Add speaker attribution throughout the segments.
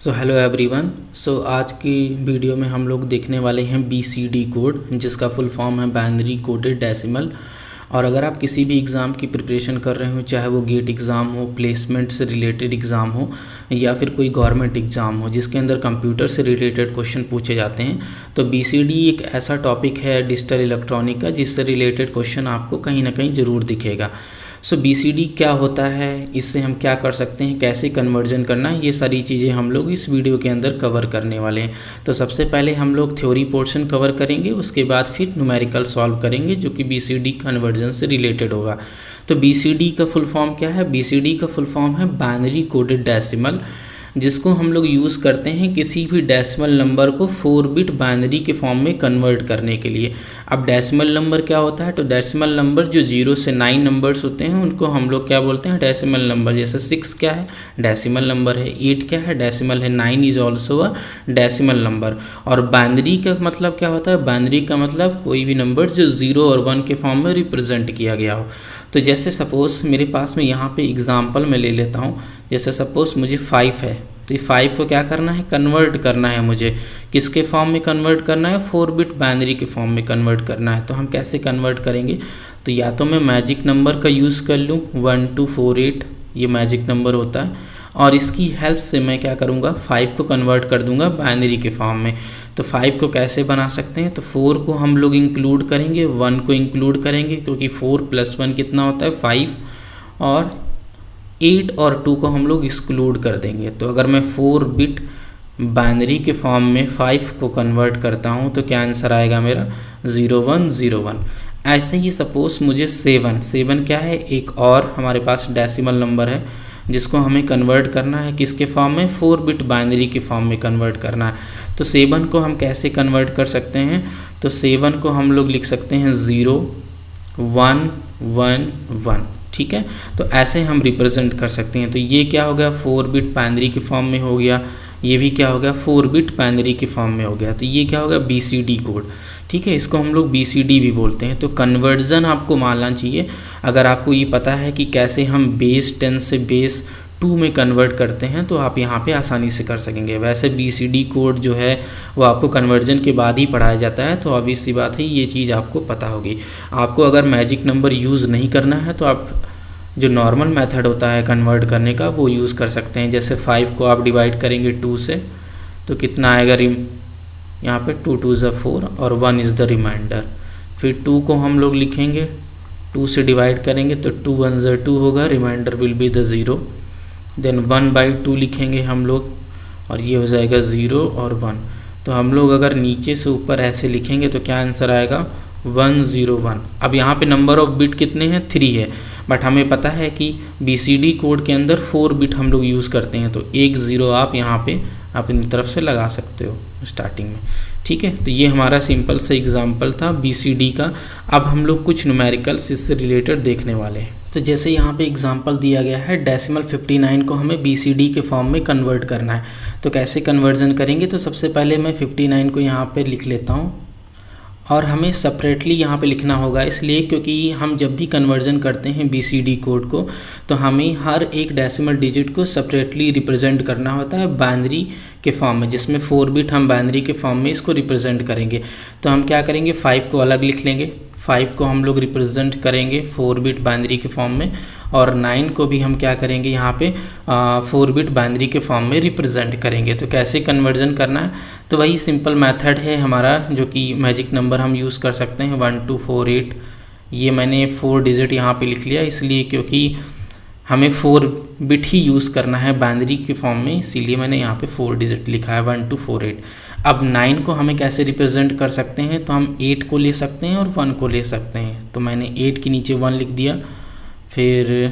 Speaker 1: Hello everyone. आज की video में हम लोग देखने वाले हैं BCD कोड, जिसका फुल फॉर्म है बाइनरी कोडेड डेसिमल। और अगर आप किसी भी एग्ज़ाम की प्रिपरेशन कर रहे हो, चाहे वो गेट एग्ज़ाम हो, प्लेसमेंट से रिलेटेड एग्ज़ाम हो, या फिर कोई गवर्नमेंट एग्ज़ाम हो जिसके अंदर कंप्यूटर से रिलेटेड क्वेश्चन पूछे जाते हैं, तो BCD एक ऐसा टॉपिक है डिजिटल इलेक्ट्रॉनिक का जिससे रिलेटेड क्वेश्चन आपको कहीं ना कहीं ज़रूर दिखेगा। BCD क्या होता है, इससे हम क्या कर सकते हैं, कैसे कन्वर्जन करना है, ये सारी चीज़ें हम लोग इस वीडियो के अंदर कवर करने वाले हैं। तो सबसे पहले हम लोग थ्योरी पोर्शन कवर करेंगे, उसके बाद फिर न्यूमेरिकल सॉल्व करेंगे जो कि BCD कन्वर्जन से रिलेटेड होगा। तो BCD का फुल फॉर्म क्या है? BCD का फुल फॉर्म है बाइनरी कोडेड डेसिमल, जिसको हम लोग यूज़ करते हैं किसी भी डेसिमल नंबर को 4 बिट बाइनरी के फॉर्म में कन्वर्ट करने के लिए। अब डेसिमल नंबर क्या होता है? तो डेसिमल नंबर जो 0 से 9 नंबर्स होते हैं उनको हम लोग क्या बोलते हैं? Decimal number. जैसे 6 क्या है? डेसिमल नंबर है। 8 क्या है? डेसिमल है। 9 is also a decimal number. और बाइनरी का मतलब क्या होता है? बाइनरी का मतलब कोई भी नंबर जो 0 और 1 के फॉर्म में रिप्रेजेंट किया गया हो। तो जैसे सपोज़ मेरे पास में यहाँ पे एग्जांपल मैं ले लेता हूँ। जैसे सपोज़ मुझे 5 है, तो ये 5 को क्या करना है? कन्वर्ट करना है मुझे। किसके फॉर्म में कन्वर्ट करना है? 4 बिट बाइनरी के फॉर्म में कन्वर्ट करना है। तो हम कैसे कन्वर्ट करेंगे? तो या तो मैं मैजिक नंबर का यूज़ कर लूँ, 1248 ये मैजिक नंबर होता है, और इसकी हेल्प से मैं क्या करूँगा? 5 को कन्वर्ट कर दूँगा बाइनरी के फॉर्म में। तो 5 को कैसे बना सकते हैं? तो 4 को हम लोग इंक्लूड करेंगे, 1 को इंक्लूड करेंगे, क्योंकि 4 + 1 कितना होता है? 5, और 8 और 2 को हम लोग एक्सक्लूड कर देंगे। तो अगर मैं 4 बिट बाइनरी के फॉर्म में 5 को कन्वर्ट करता हूँ तो क्या आंसर आएगा मेरा? 0101। ऐसे ही सपोज़ मुझे 7 क्या है? एक और हमारे पास डेसिमल नंबर है जिसको हमें कन्वर्ट करना है किसके फॉर्म में? 4 बिट बाइनरी के फॉर्म में कन्वर्ट करना है। तो 7 को हम कैसे कन्वर्ट कर सकते हैं? तो 7 को हम लोग लिख सकते हैं 0 1 1 1। ठीक है, तो ऐसे हम रिप्रेजेंट कर सकते हैं। तो ये क्या हो गया? 4 बिट बाइनरी के फॉर्म में हो गया। ये भी क्या हो गया? 4 बिट बाइनरी के फॉर्म में हो गया। तो ये क्या हो गया? BCD code. ठीक है, इसको हम लोग BCD भी बोलते हैं। तो कन्वर्जन आपको मानना चाहिए। अगर आपको ये पता है कि कैसे हम बेस 10 से बेस 2 में कन्वर्ट करते हैं तो आप यहाँ पे आसानी से कर सकेंगे। वैसे BCD कोड जो है वो आपको कन्वर्जन के बाद ही पढ़ाया जाता है, तो ऑब्वियस सी बात है ये चीज़ आपको पता होगी। आपको अगर मैजिक नंबर यूज़ नहीं करना है तो आप जो नॉर्मल मेथड होता है कन्वर्ट करने का वो यूज़ कर सकते हैं। जैसे 5 को आप डिवाइड करेंगे 2 से तो कितना आएगा? यहाँ पे 2 2 ज़ा 4 और 1 इज़ द रिमाइंडर। फिर 2 को हम लोग लिखेंगे, 2 से डिवाइड करेंगे तो 2 1 ज़ा 2 होगा, reminder will be the 0। Then 1/2 लिखेंगे हम लोग और ये हो जाएगा 0 और 1। तो हम लोग अगर नीचे से ऊपर ऐसे लिखेंगे तो क्या आंसर आएगा? 101। अब यहाँ पे नंबर ऑफ बिट कितने हैं? 3 है, बट हमें पता है कि BCD कोड के अंदर 4 बिट हम लोग यूज़ करते हैं, तो 1 0 आप यहाँ पे अपनी तरफ से लगा सकते हो स्टार्टिंग में। ठीक है, तो ये हमारा सिंपल सा एग्जांपल था BCD का। अब हम लोग कुछ न्यूमेरिकल्स इससे रिलेटेड देखने वाले हैं। तो जैसे यहाँ पे एग्जांपल दिया गया है, डेसिमल 59 को हमें BCD के फॉर्म में कन्वर्ट करना है। तो कैसे कन्वर्जन करेंगे? तो सबसे पहले मैं 59 को यहाँ पे लिख लेता हूँ, और हमें सेपरेटली यहाँ पे लिखना होगा इसलिए क्योंकि हम जब भी कन्वर्जन करते हैं BCD कोड को तो हमें हर एक डेसिमल डिजिट को सेपरेटली रिप्रेजेंट करना होता है बाइनरी के फॉर्म में, जिसमें 4 बिट हम बाइनरी के फॉर्म में इसको रिप्रेजेंट करेंगे। तो हम क्या करेंगे? 5 को अलग लिख लेंगे, 5 को हम लोग रिप्रेजेंट करेंगे 4 बिट बाइनरी के फॉर्म में, और 9 को भी हम क्या करेंगे? यहाँ पे 4 बिट बाइनरी के फॉर्म में रिप्रेजेंट करेंगे। तो कैसे कन्वर्जन करना है? तो वही सिंपल मेथड है हमारा, जो कि मैजिक नंबर हम यूज़ कर सकते हैं 1248। ये मैंने 4 डिजिट यहाँ पे लिख लिया इसलिए क्योंकि हमें 4 बिट ही यूज़ करना है बाइनरी के फॉर्म में, इसीलिए मैंने यहाँ पे 4 डिजिट लिखा है 1248। अब 9 को हमें कैसे रिप्रेजेंट कर सकते हैं? तो हम 8 को ले सकते हैं और 1 को ले सकते हैं। तो मैंने 8 के नीचे 1 लिख दिया, फिर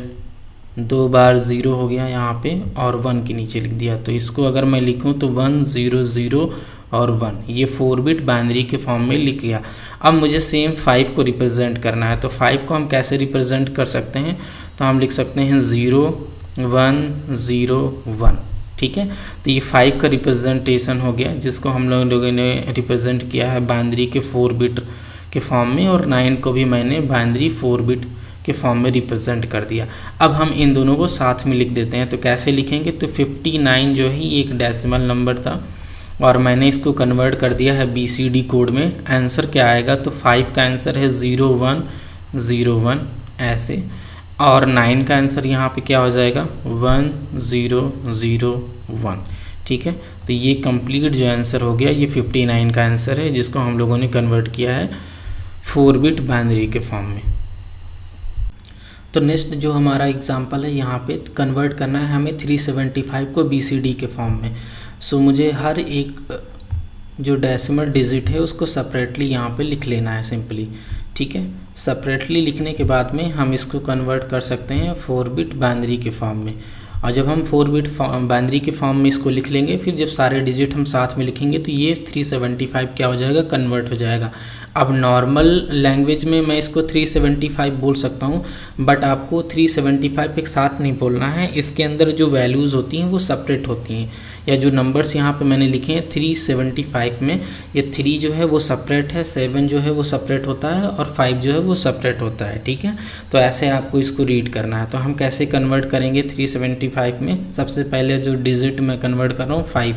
Speaker 1: 2 बार 0 हो गया यहाँ पे, और 1 के नीचे लिख दिया। तो इसको अगर मैं लिखूँ तो 1 0 0 और 1, ये 4 बिट बाइनरी के फॉर्म में लिख गया। अब मुझे सेम 5 को रिप्रेजेंट करना है। तो 5 को हम कैसे रिप्रेजेंट कर सकते हैं? तो हम लिख सकते हैं 0 1 0 1। ठीक है, तो ये 5 का रिप्रेजेंटेशन हो गया, जिसको हम लोगों ने रिप्रेजेंट किया है बाइनरी के 4 बिट के फॉर्म में, और 9 को भी मैंने बाइनरी 4 बिट के फॉर्म में रिप्रेजेंट कर दिया। अब हम इन दोनों को साथ में लिख देते हैं। तो कैसे लिखेंगे, तो 59 जो है ये एक डेसिमल नंबर था और मैंने इसको कन्वर्ट कर दिया है BCD कोड में। आंसर क्या आएगा, तो 5 का आंसर है 0101 ऐसे, और 9 का आंसर यहाँ पे क्या हो जाएगा 1001। ठीक है, तो ये कंप्लीट जो आंसर हो गया ये 59 का आंसर है, जिसको हम लोगों ने कन्वर्ट किया है 4 बिट बाइनरी के फॉर्म में। तो नेक्स्ट जो हमारा एग्जांपल है, यहाँ पे कन्वर्ट करना है हमें 375 को BCD के फॉर्म में। सो मुझे हर एक जो डेसिमल डिजिट है उसको सेपरेटली यहाँ पे लिख लेना है सिंपली। ठीक है, सेपरेटली लिखने के बाद में हम इसको कन्वर्ट कर सकते हैं 4 बिट बाइनरी के फॉर्म में। और जब हम 4 बिट बाइनरी के फॉर्म में इसको लिख लेंगे, फिर जब सारे डिजिट हम साथ में लिखेंगे तो ये 375 क्या हो जाएगा, कन्वर्ट हो जाएगा। अब नॉर्मल लैंग्वेज में मैं इसको 375 बोल सकता हूँ, बट आपको 375 एक साथ नहीं बोलना है। इसके अंदर जो वैल्यूज़ होती हैं वो सेपरेट होती हैं, या जो नंबर्स यहाँ पे मैंने लिखे हैं 375 में, ये 3 जो है वो सेपरेट है, 7 जो है वो सेपरेट होता है और 5 जो है वो सेपरेट होता है। ठीक है, तो ऐसे आपको इसको रीड करना है। तो हम कैसे कन्वर्ट करेंगे 375 में, सबसे पहले जो डिजिट मैं कन्वर्ट कर रहा हूँ 5,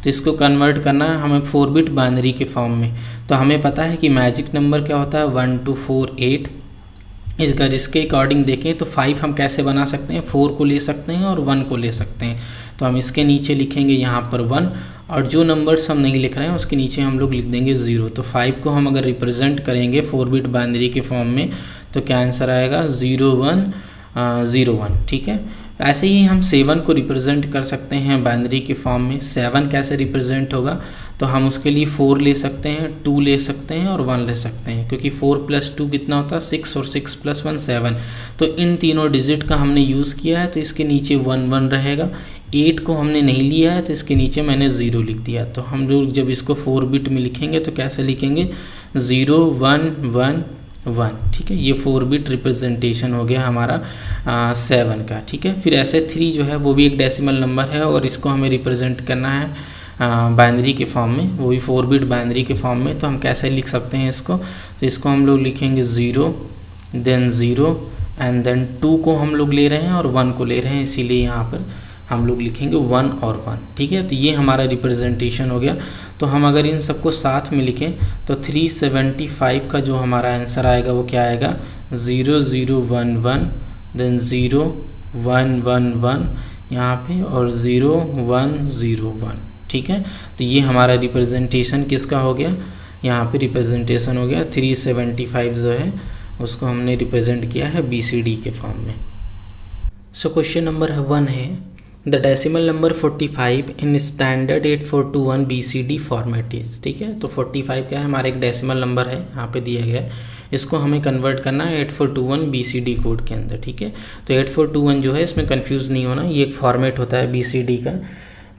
Speaker 1: तो इसको कन्वर्ट करना है हमें 4 बिट बाइनरी के फॉर्म में। तो हमें पता है कि मैजिक नंबर क्या होता है 1 2 4 8। अगर इसके अकॉर्डिंग देखें तो 5 हम कैसे बना सकते हैं, 4 को ले सकते हैं और 1 को ले सकते हैं। तो हम इसके नीचे लिखेंगे यहाँ पर 1, और जो नंबर्स हम नहीं लिख रहे हैं उसके नीचे हम लोग लिख देंगे 0। तो 5 को हम अगर रिप्रेजेंट करेंगे 4 बिट बाइनरी के फॉर्म में तो क्या आंसर आएगा 0101। ठीक है, ऐसे ही हम 7 को रिप्रेजेंट कर सकते हैं बाइनरी के फॉर्म में। 7 कैसे रिप्रेजेंट होगा, तो हम उसके लिए 4 ले सकते हैं, 2 ले सकते हैं और 1 ले सकते हैं, क्योंकि 4 + 2 कितना होता है 6, और 6 + 1 7। तो इन तीनों डिजिट का हमने यूज़ किया है, तो इसके नीचे 1 1 रहेगा। 8 को हमने नहीं लिया है तो इसके नीचे मैंने 0 लिख दिया। तो हम लोग जब इसको 4 बिट में लिखेंगे तो कैसे लिखेंगे 0111। ठीक है, ये 4 बिट रिप्रेजेंटेशन हो गया हमारा 7 का। ठीक है, फिर ऐसे 3 जो है वो भी एक डेसिमल नंबर है और इसको हमें रिप्रेजेंट करना है बाइनरी के फॉर्म में, वो भी 4 बिट बाइनरी के फॉर्म में। तो हम कैसे लिख सकते हैं इसको, तो इसको हम लोग लिखेंगे 0 देन 0 एंड देन 2 को हम लोग ले रहे हैं और 1 को ले रहे हैं, इसीलिए यहाँ पर हम लोग लिखेंगे 1 और 1। ठीक है, तो ये हमारा रिप्रेजेंटेशन हो गया। तो हम अगर इन सबको साथ में लिखें तो 375 का जो हमारा आंसर आएगा वो क्या आएगा 0011 देन 0111 यहाँ पे और 0101। ठीक है, तो ये हमारा रिप्रेजेंटेशन किसका हो गया, यहाँ पे रिप्रेजेंटेशन हो गया 375 जो है उसको हमने रिप्रेजेंट किया है BCD के फॉर्म में। सो क्वेश्चन नंबर 1 है the decimal number 45 in standard 8421 BCD format is. ठीक है, तो 45 क्या है, हमारा एक डेसिमल नंबर है यहाँ पे दिया गया है, इसको हमें कन्वर्ट करना है 8421 BCD कोड के अंदर। ठीक है, तो 8421 जो है इसमें कंफ्यूज नहीं होना, ये एक फॉर्मेट होता है BCD का।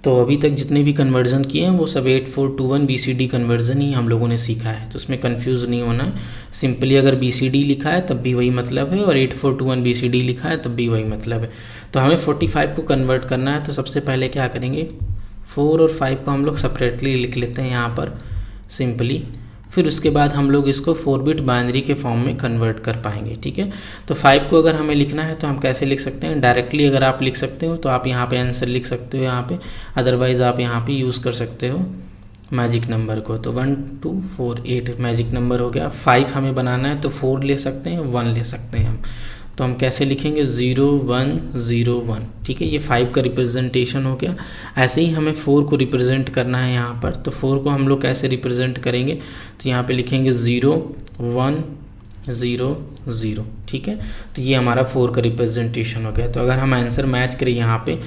Speaker 1: तो अभी तक जितने भी कन्वर्जन किए हैं वो सब 8421 BCD कन्वर्जन ही हम लोगों ने सीखा है, तो उसमें कंफ्यूज नहीं होना है। सिंपली अगर BCD लिखा है तब भी वही मतलब है और 8421 BCD लिखा है तब भी वही मतलब है। तो हमें 45 को कन्वर्ट करना है, तो सबसे पहले क्या करेंगे 4 और 5 को हम लोग सेपरेटली लिख लेते हैं यहाँ पर सिंपली। फिर उसके बाद हम लोग इसको 4 बिट बाइनरी के फॉर्म में कन्वर्ट कर पाएंगे। ठीक है, तो 5 को अगर हमें लिखना है तो हम कैसे लिख सकते हैं, डायरेक्टली अगर आप लिख सकते हो तो आप यहाँ पे आंसर लिख सकते हो यहाँ पे, अदरवाइज़ आप यहाँ पे यूज़ कर सकते हो मैजिक नंबर को। तो 1 2 4 8 मैजिक नंबर हो गया। 5 हमें बनाना है तो 4 ले सकते हैं, 1 ले सकते हैं हम, तो हम कैसे लिखेंगे 0101। ठीक है, ये 5 का रिप्रेजेंटेशन हो गया। ऐसे ही हमें 4 को रिप्रेजेंट करना है यहाँ पर, तो 4 को हम लोग कैसे रिप्रेजेंट करेंगे, तो यहाँ पे लिखेंगे 0100। ठीक है, तो ये हमारा 4 का रिप्रेजेंटेशन हो गया। तो अगर हम आंसर मैच करें यहाँ पे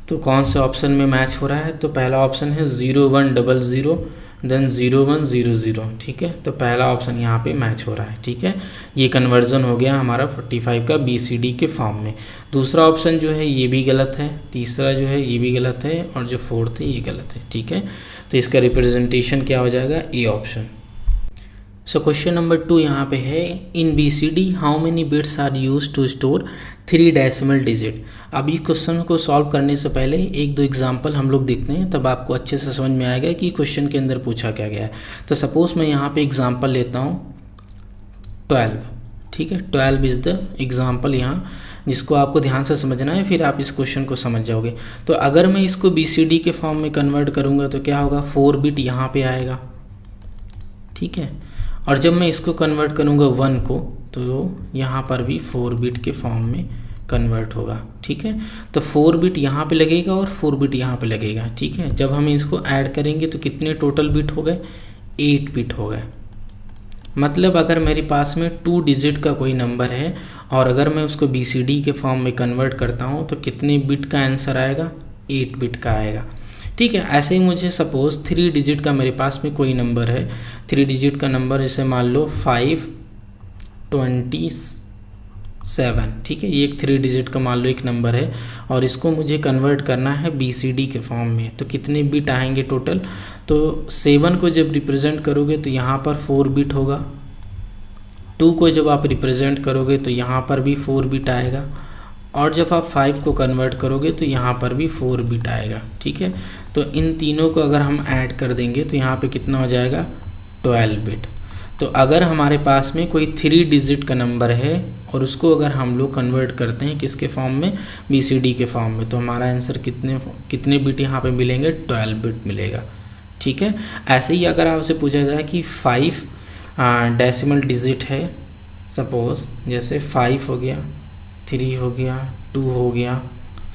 Speaker 1: तो कौन से ऑप्शन में मैच हो रहा है, तो पहला ऑप्शन है 0100 देन 0100। ठीक है, तो पहला ऑप्शन यहाँ पे मैच हो रहा है। ठीक है, ये कन्वर्जन हो गया हमारा 45 का BCD के फॉर्म में। दूसरा ऑप्शन जो है ये भी गलत है, तीसरा जो है ये भी गलत है और जो फोर्थ है ये गलत है। ठीक है, तो इसका रिप्रेजेंटेशन क्या हो जाएगा A option. So question number 2 यहाँ पे है in BCD how many bits are use to store 3 decimal digit. अब इस क्वेश्चन को सॉल्व करने से पहले 1-2 एग्जांपल हम लोग देखते हैं, तब आपको अच्छे से समझ में आएगा कि क्वेश्चन के अंदर पूछा क्या गया है। तो सपोज़ मैं यहाँ पे एग्जांपल लेता हूँ 12। ठीक है, 12 इज़ द एग्जाम्पल यहाँ, जिसको आपको ध्यान से समझना है, फिर आप इस क्वेश्चन को समझ जाओगे। तो अगर मैं इसको BCD के फॉर्म में कन्वर्ट करूँगा तो क्या होगा, 4 बिट यहाँ पे आएगा, ठीक है। और जब मैं इसको कन्वर्ट करूँगा 1 को, तो यहाँ पर भी 4 बिट के फॉर्म में कन्वर्ट होगा, ठीक है। तो 4 बिट यहाँ पे लगेगा और 4 बिट यहाँ पे लगेगा, ठीक है। जब हम इसको ऐड करेंगे तो कितने टोटल बिट हो गए, 8 बिट हो गए। मतलब अगर मेरे पास में 2 डिजिट का कोई नंबर है और अगर मैं उसको BCD के फॉर्म में कन्वर्ट करता हूँ तो कितने बिट का आंसर आएगा, 8 बिट का आएगा, ठीक है। ऐसे ही मुझे सपोज़ 3 डिजिट का मेरे पास में कोई नंबर है, 3 डिजिट का नंबर, जैसे मान लो 527, ठीक है। ये एक 3 डिजिट का मान लो एक नंबर है और इसको मुझे कन्वर्ट करना है BCD के फॉर्म में, तो कितने बिट आएंगे टोटल। तो 7 को जब रिप्रेजेंट करोगे तो यहाँ पर 4 बिट होगा, 2 को जब आप रिप्रेजेंट करोगे तो यहाँ पर भी 4 बिट आएगा, और जब आप 5 को कन्वर्ट करोगे तो यहाँ पर भी 4 बिट आएगा, ठीक है। तो इन तीनों को अगर हम ऐड कर देंगे तो यहाँ पे कितना हो जाएगा, 12 बिट। तो अगर हमारे पास में कोई 3 डिजिट का नंबर है और उसको अगर हम लोग कन्वर्ट करते हैं किसके फॉर्म में, BCD के फॉर्म में, तो हमारा आंसर कितने बिट यहाँ पे मिलेंगे, 12 बिट मिलेगा, ठीक है। ऐसे ही अगर आपसे पूछा जाए कि 5 डेसिमल डिजिट है, सपोज़ जैसे 5 हो गया, 3 हो गया, 2 हो गया,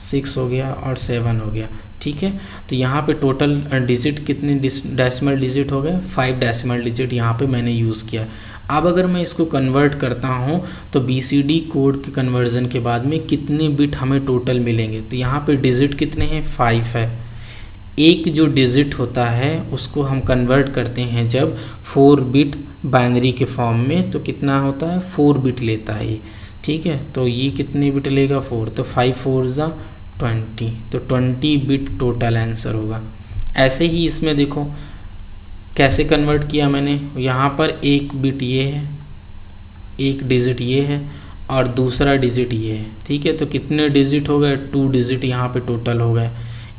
Speaker 1: 6 हो गया और 7 हो गया, ठीक है। तो यहाँ पे टोटल डिजिट कितने डेसिमल डिजिट हो गए, 5 डेसिमल डिजिट यहाँ पे मैंने यूज़ किया। अब अगर मैं इसको कन्वर्ट करता हूँ तो BCD कोड के कन्वर्जन के बाद में कितने बिट हमें टोटल मिलेंगे, तो यहाँ पे डिजिट कितने हैं, 5 है। एक जो डिजिट होता है उसको हम कन्वर्ट करते हैं जब 4 बिट बाइनरी के फॉर्म में, तो कितना होता है, 4 बिट लेता है ये, ठीक है। तो ये कितने बिट लेगा, 4, तो 5 4 ज़ा 20, तो 20 बिट टोटल आंसर होगा। ऐसे ही इसमें देखो कैसे कन्वर्ट किया मैंने, यहाँ पर एक बिट ये है, एक डिजिट ये है और दूसरा डिजिट ये है, ठीक है। तो कितने डिजिट हो गए, 2 डिजिट यहाँ पे टोटल हो गए।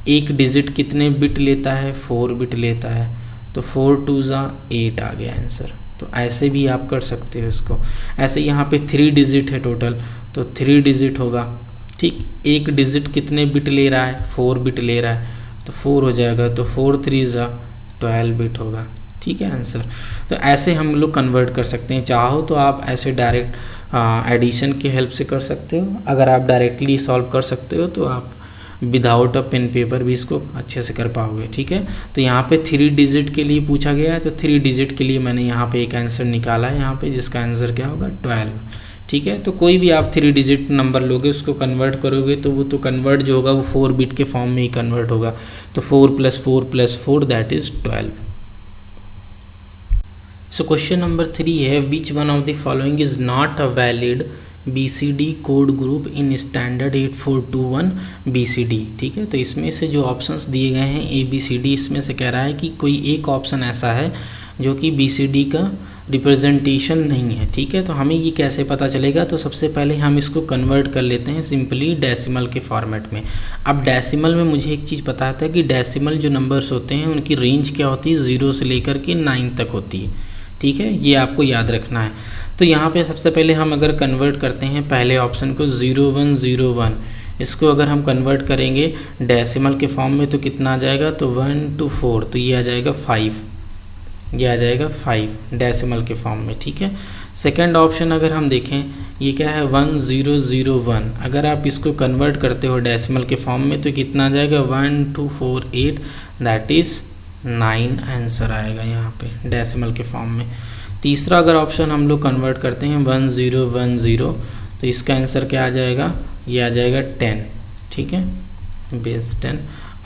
Speaker 1: एक डिजिट कितने बिट लेता है, 4 बिट लेता है, तो 4 2 ज़ा 8 आ गया आंसर। तो ऐसे भी आप कर सकते हो इसको। ऐसे यहाँ पे 3 डिजिट है टोटल, तो 3 डिजिट होगा, ठीक। एक डिजिट कितने बिट ले रहा है, 4 बिट ले रहा है, तो 4 हो जाएगा, तो 4 3 ज़ा 12 बिट होगा, ठीक है आंसर। तो ऐसे हम लोग कन्वर्ट कर सकते हैं। चाहो तो आप ऐसे डायरेक्ट एडिशन की हेल्प से कर सकते हो, अगर आप डायरेक्टली सॉल्व कर सकते हो तो आप विदाउट अ पेन पेपर भी इसको अच्छे से कर पाओगे, ठीक है। तो यहाँ पे 3 डिजिट के लिए पूछा गया है, तो 3 डिजिट के लिए मैंने यहाँ पे एक आंसर निकाला है यहाँ पे, जिसका आंसर क्या होगा, 12, ठीक है। तो कोई भी आप 3 डिजिट नंबर लोगे उसको कन्वर्ट करोगे तो वो तो कन्वर्ट जो होगा वो 4 बिट के फॉर्म में ही कन्वर्ट होगा। तो 4 + 4 + 4 that is 12। So question number 3 है, which one of the following is not a valid BCD code group in standard 8421 BCD, ठीक है। तो इसमें से जो ऑप्शंस दिए गए हैं ABCD, इसमें से कह रहा है कि कोई एक ऑप्शन ऐसा है जो कि BCD का रिप्रेजेंटेशन नहीं है, ठीक है। तो हमें ये कैसे पता चलेगा, तो सबसे पहले हम इसको कन्वर्ट कर लेते हैं सिंपली डेसिमल के फॉर्मेट में। अब डेसिमल में मुझे एक चीज़ पता था कि डेसिमल जो नंबर्स होते हैं उनकी रेंज क्या होती है, 0 से लेकर के 9 तक होती है, ठीक है। ये आपको याद रखना है। तो यहाँ पे सबसे पहले हम अगर कन्वर्ट करते हैं पहले ऑप्शन को 0101, इसको अगर हम कन्वर्ट करेंगे डेसिमल के फॉर्म में तो कितना आ जाएगा, तो 1 to 4, तो ये आ जाएगा 5, ये आ जाएगा 5 डेसिमल के फॉर्म में, ठीक है। सेकंड ऑप्शन अगर हम देखें, ये क्या है, 1001, अगर आप इसको कन्वर्ट करते हो डेसिमल के फॉर्म में तो कितना आ जाएगा, 1248, दैट इज़ 9 आंसर आएगा यहाँ पे डेसिमल के फॉर्म में। तीसरा अगर ऑप्शन हम लोग कन्वर्ट करते हैं 1010, तो इसका आंसर क्या आ जाएगा, ये आ जाएगा 10, ठीक है, बेस 10।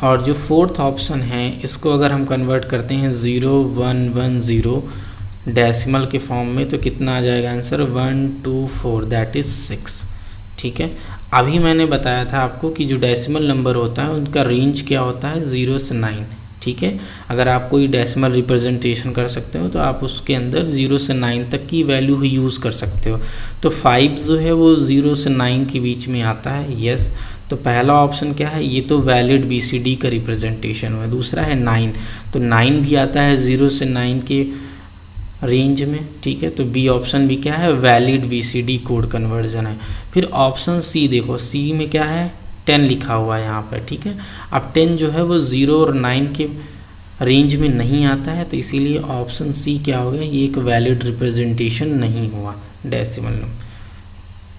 Speaker 1: और जो फोर्थ ऑप्शन है इसको अगर हम कन्वर्ट करते हैं 0110 डेसिमल के फॉर्म में तो कितना आ जाएगा आंसर, 124, दैट इज़ 6, ठीक है। अभी मैंने बताया था आपको कि जो डेसिमल नंबर होता है उनका रेंज क्या होता है, 0 से 9, ठीक है। अगर आप कोई डेसिमल रिप्रेजेंटेशन कर सकते हो तो आप उसके अंदर 0 से 9 तक की वैल्यू ही यूज़ कर सकते हो। तो 5 जो है वो 0 से 9 के बीच में आता है, यस। तो पहला ऑप्शन क्या है, ये तो वैलिड BCD का रिप्रेजेंटेशन हुआ। दूसरा है 9, तो 9 भी आता है 0 से 9 के रेंज में, ठीक है। तो बी ऑप्शन भी क्या है, वैलिड BCD कोड कन्वर्जन है। फिर ऑप्शन सी देखो, सी में क्या है, 10 लिखा हुआ है यहाँ पर, ठीक है। अब 10 जो है वो 0 और 9 के रेंज में नहीं आता है, तो इसीलिए ऑप्शन सी क्या हो गया, ये एक वैलिड रिप्रेजेंटेशन नहीं हुआ डेसिमल नंबर,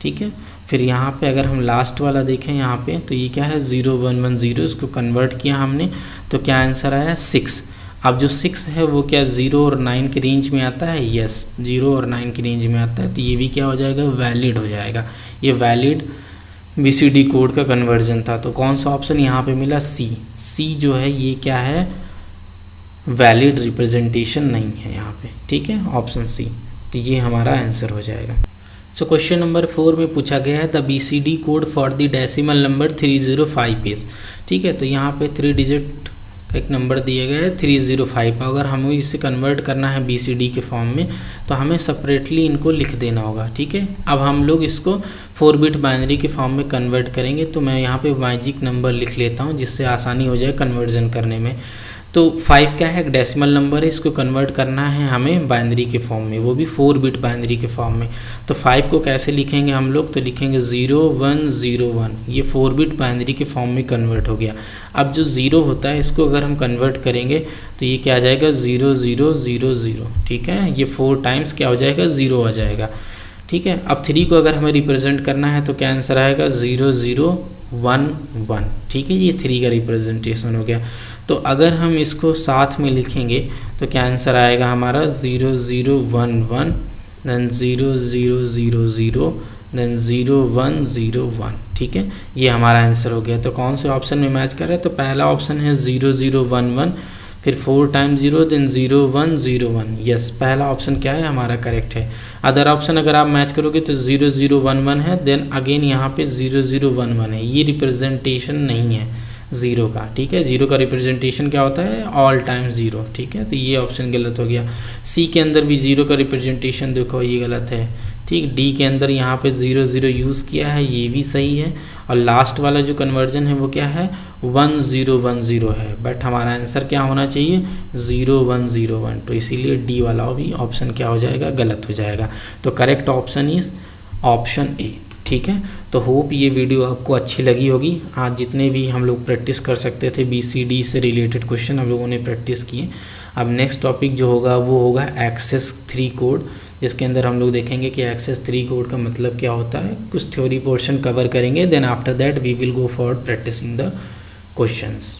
Speaker 1: ठीक है। फिर यहाँ पे अगर हम लास्ट वाला देखें यहाँ पे, तो ये क्या है 0110, इसको कन्वर्ट किया हमने, तो क्या आंसर आया 6। अब जो 6 है वो क्या 0 और 9 के रेंज में आता है, यस 0 और 9 के रेंज में आता है, तो ये भी क्या हो जाएगा, वैलिड हो जाएगा। ये वैलिड BCD कोड का कन्वर्जन था। तो कौन सा ऑप्शन यहाँ पे मिला, सी जो है ये क्या है, वैलिड रिप्रेजेंटेशन नहीं है यहाँ पे, ठीक है, ऑप्शन सी। तो ये हमारा आंसर हो जाएगा। सो क्वेश्चन नंबर 4 में पूछा गया है the BCD code for the decimal number 305 is, ठीक है। तो यहाँ पे 3 डिजिट का एक नंबर दिया गया है 305। अगर हमें इसे कन्वर्ट करना है BCD के फॉर्म में, तो हमें सेपरेटली इनको लिख देना होगा, ठीक है। अब हम लोग इसको 4 बिट बाइनरी के फॉर्म में कन्वर्ट करेंगे, तो मैं यहाँ पे मैजिक नंबर लिख लेता हूँ जिससे आसानी हो जाए कन्वर्जन करने में। तो 5 क्या है, एक डेसिमल नंबर है, इसको कन्वर्ट करना है हमें बाइनरी के फॉर्म में, वो भी 4 बिट बाइनरी के फॉर्म में। तो 5 को कैसे लिखेंगे हम लोग, तो लिखेंगे 0101, ये 4 बिट बाइनरी के फॉर्म में कन्वर्ट हो गया। अब जो 0 होता है इसको अगर हम कन्वर्ट करेंगे तो ये क्या आ जाएगा 0000, ठीक है। ये 4 टाइम्स क्या हो जाएगा 0 आ जाएगा, ठीक है। अब 3 को अगर हमें रिप्रेजेंट करना है तो क्या आंसर आएगा 0011, ठीक है। ये 3 का रिप्रेजेंटेशन हो गया। तो अगर हम इसको साथ में लिखेंगे तो क्या आंसर आएगा हमारा 0011, देन 0000, देन 0101, ठीक है। ये हमारा आंसर हो गया। तो कौन से ऑप्शन में मैच कर रहा है, तो पहला ऑप्शन है 0011, फिर 4 टाइम्स 0, देन 0101, यस पहला ऑप्शन क्या है हमारा करेक्ट है। अदर ऑप्शन अगर आप मैच करोगे तो 0011 है, देन अगेन यहाँ पे 0011 है, ये रिप्रेजेंटेशन नहीं है 0 का, ठीक है। 0 का रिप्रेजेंटेशन क्या होता है, ऑल टाइम 0, ठीक है। तो ये ऑप्शन गलत हो गया। सी के अंदर भी 0 का रिप्रेजेंटेशन देखो ये गलत है, ठीक। डी के अंदर यहाँ पे 00 यूज़ किया है, ये भी सही है। और लास्ट वाला जो कन्वर्जन है वो क्या है 1010 है, बट हमारा आंसर क्या होना चाहिए 0101। तो इसीलिए डी वाला भी ऑप्शन क्या हो जाएगा, गलत हो जाएगा। तो correct option is option A, ठीक है। तो होप ये वीडियो आपको अच्छी लगी होगी। आज जितने भी हम लोग प्रैक्टिस कर सकते थे BCD से रिलेटेड क्वेश्चन हम लोगों ने प्रैक्टिस किए। अब नेक्स्ट टॉपिक जो होगा वो होगा एक्सेस 3 कोड, जिसके अंदर हम लोग देखेंगे कि एक्सेस 3 कोड का मतलब क्या होता है, कुछ थ्योरी पोर्शन कवर करेंगे, then after that we will go for practicing the questions.